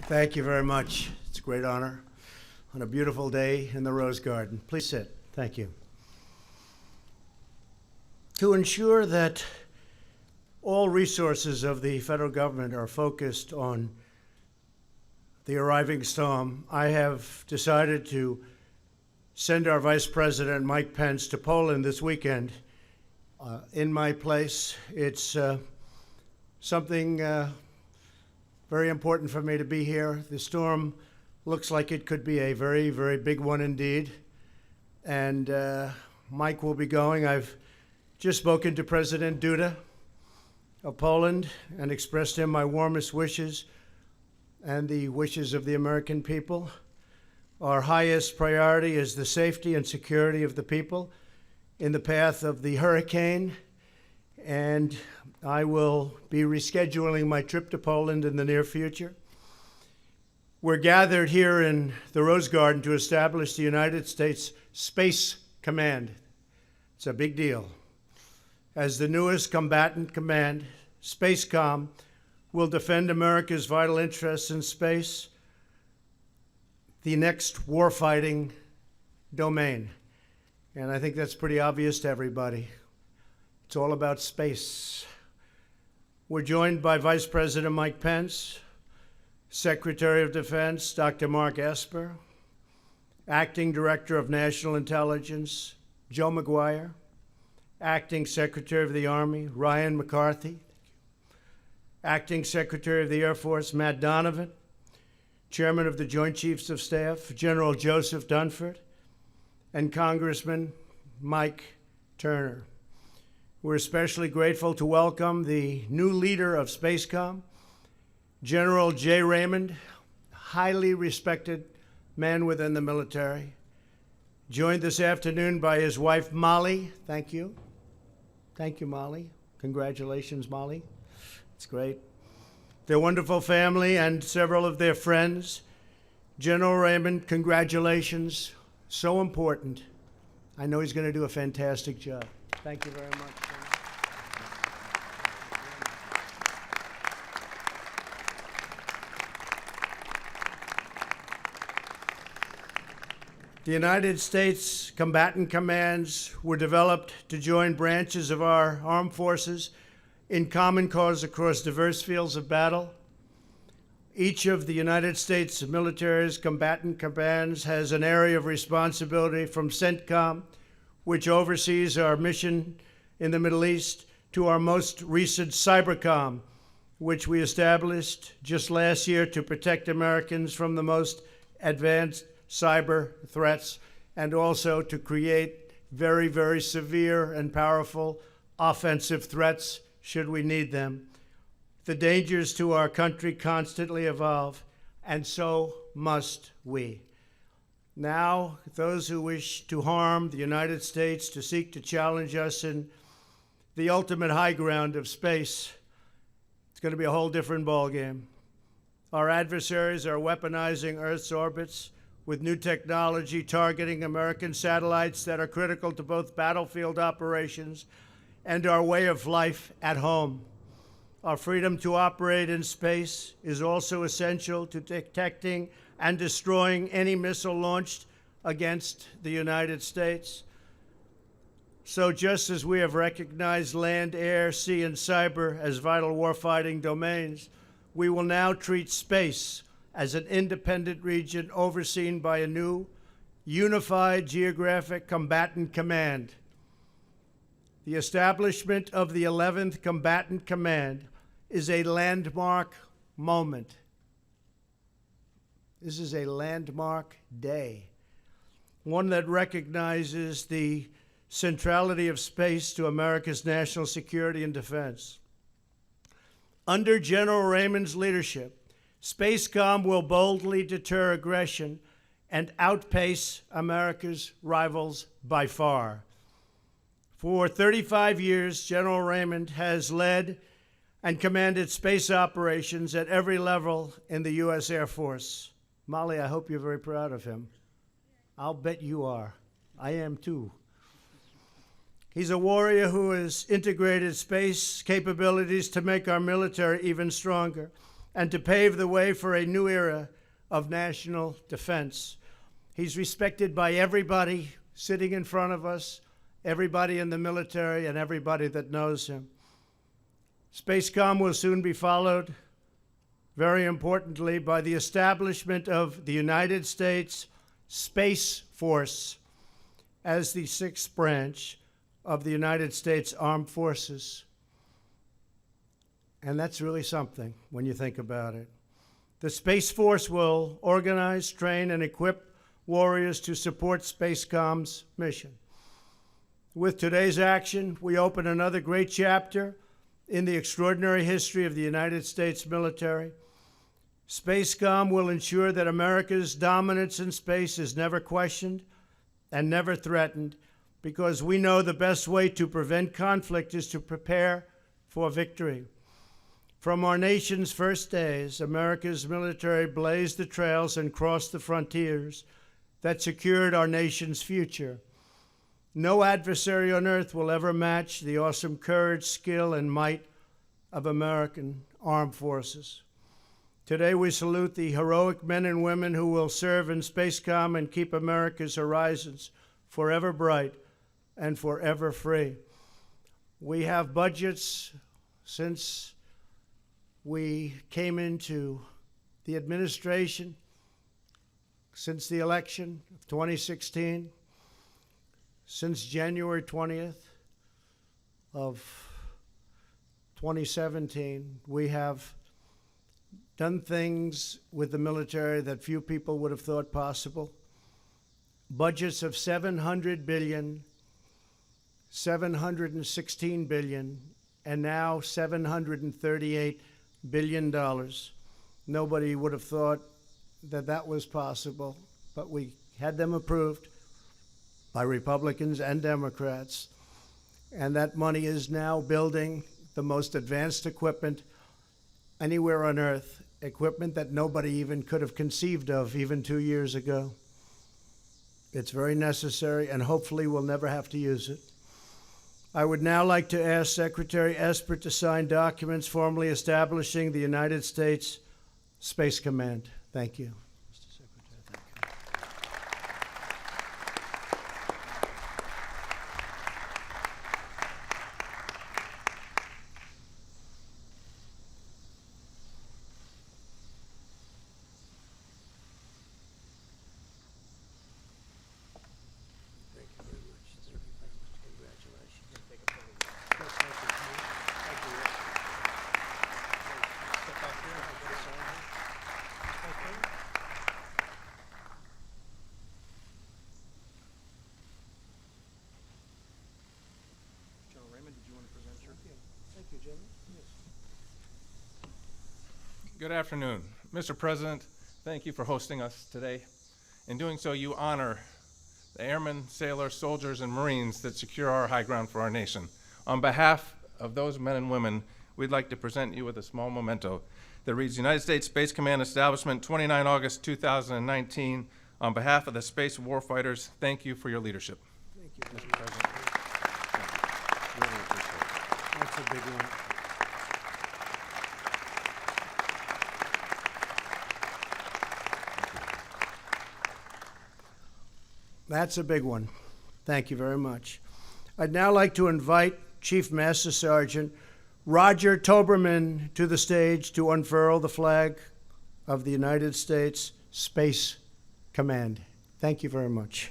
Thank you very much. It's a great honor on a beautiful day in the Rose Garden. Please sit. Thank you. To ensure that all resources of the federal government are focused on the arriving storm, I have decided to send our Vice President, Mike Pence, to Poland this weekend in my place. It's something very important for me to be here. The storm looks like it could be a very, very big one indeed. And Mike will be going. I've just spoken to President Duda of Poland and expressed him my warmest wishes and the wishes of the American people. Our highest priority is the safety and security of the people in the path of the hurricane, and I will be rescheduling my trip to Poland in the near future. We're gathered here in the Rose Garden to establish the United States Space Command. It's a big deal. As the newest combatant command, SpaceCom will defend America's vital interests in space, the next warfighting domain. And I think that's pretty obvious to everybody. It's all about space. We're joined by Vice President Mike Pence, Secretary of Defense Dr. Mark Esper, Acting Director of National Intelligence Joe McGuire, Acting Secretary of the Army Ryan McCarthy, Acting Secretary of the Air Force Matt Donovan, Chairman of the Joint Chiefs of Staff General Joseph Dunford, and Congressman Mike Turner. We're especially grateful to welcome the new leader of SpaceCom, General Jay Raymond, highly respected man within the military, joined this afternoon by his wife, Molly. Thank you. Thank you, Molly. Congratulations, Molly. It's great. Their wonderful family and several of their friends. General Raymond, congratulations. So important. I know he's going to do a fantastic job. Thank you very much. The United States combatant commands were developed to join branches of our armed forces in common cause across diverse fields of battle. Each of the United States military's combatant commands has an area of responsibility, from CENTCOM, which oversees our mission in the Middle East, to our most recent CYBERCOM, which we established just last year to protect Americans from the most advanced cyber threats, and also to create very, very severe and powerful offensive threats should we need them. The dangers to our country constantly evolve, and so must we. Now, those who wish to harm the United States, to seek to challenge us in the ultimate high ground of space, it's going to be a whole different ballgame. Our adversaries are weaponizing Earth's orbits with new technology targeting American satellites that are critical to both battlefield operations and our way of life at home. Our freedom to operate in space is also essential to detecting and destroying any missile launched against the United States. So just as we have recognized land, air, sea, and cyber as vital warfighting domains, we will now treat space as an independent region overseen by a new, unified geographic combatant command. The establishment of the 11th Combatant Command is a landmark moment. This is a landmark day, one that recognizes the centrality of space to America's national security and defense. Under General Raymond's leadership, SpaceCom will boldly deter aggression and outpace America's rivals by far. For 35 years, General Raymond has led and commanded space operations at every level in the U.S. Air Force. Molly, I hope you're very proud of him. I'll bet you are. I am too. He's a warrior who has integrated space capabilities to make our military even stronger. and to pave the way for a new era of national defense. He's respected by everybody sitting in front of us, everybody in the military, and everybody that knows him. Spacecom will soon be followed, very importantly, by the establishment of the United States Space Force as the sixth branch of the United States Armed Forces. And that's really something when you think about it. The Space Force will organize, train, and equip warriors to support Spacecom's mission. With today's action, we open another great chapter in the extraordinary history of the United States military. Spacecom will ensure that America's dominance in space is never questioned and never threatened, because we know the best way to prevent conflict is to prepare for victory. From our nation's first days, America's military blazed the trails and crossed the frontiers that secured our nation's future. No adversary on earth will ever match the awesome courage, skill, and might of American armed forces. Today, we salute the heroic men and women who will serve in Spacecom and keep America's horizons forever bright and forever free. We have budgets since we came into the administration, since the election of 2016, since January 20th of 2017, we have done things with the military that few people would have thought possible. Budgets of $700 billion, $716 billion, and now $738 billion. Nobody would have thought that that was possible, but we had them approved by Republicans and Democrats, and that money is now building the most advanced equipment anywhere on earth, equipment that nobody even could have conceived of even 2 years ago. It's very necessary, and hopefully we'll never have to use it. I would now like to ask Secretary Esper to sign documents formally establishing the United States Space Command. Thank you. Mr. Secretary, thank you. Thank you very much. Congratulations. Take a photo. Yes, thank you. Thank you. Step back here and get a sign here. Okay. General Raymond, did you want to present your? Thank you, General. Yes. Good afternoon. Mr. President, thank you for hosting us today. In doing so, you honor the airmen, sailors, soldiers, and Marines that secure our high ground for our nation. On behalf of those men and women, we'd like to present you with a small memento that reads, United States Space Command Establishment, 29 August 2019. On behalf of the space warfighters, thank you for your leadership. Thank you, Mr. President. Really appreciate it. That's a big one. That's a big one. Thank you very much. I'd now like to invite Chief Master Sergeant Roger Toberman to the stage to unfurl the flag of the United States Space Command. Thank you very much.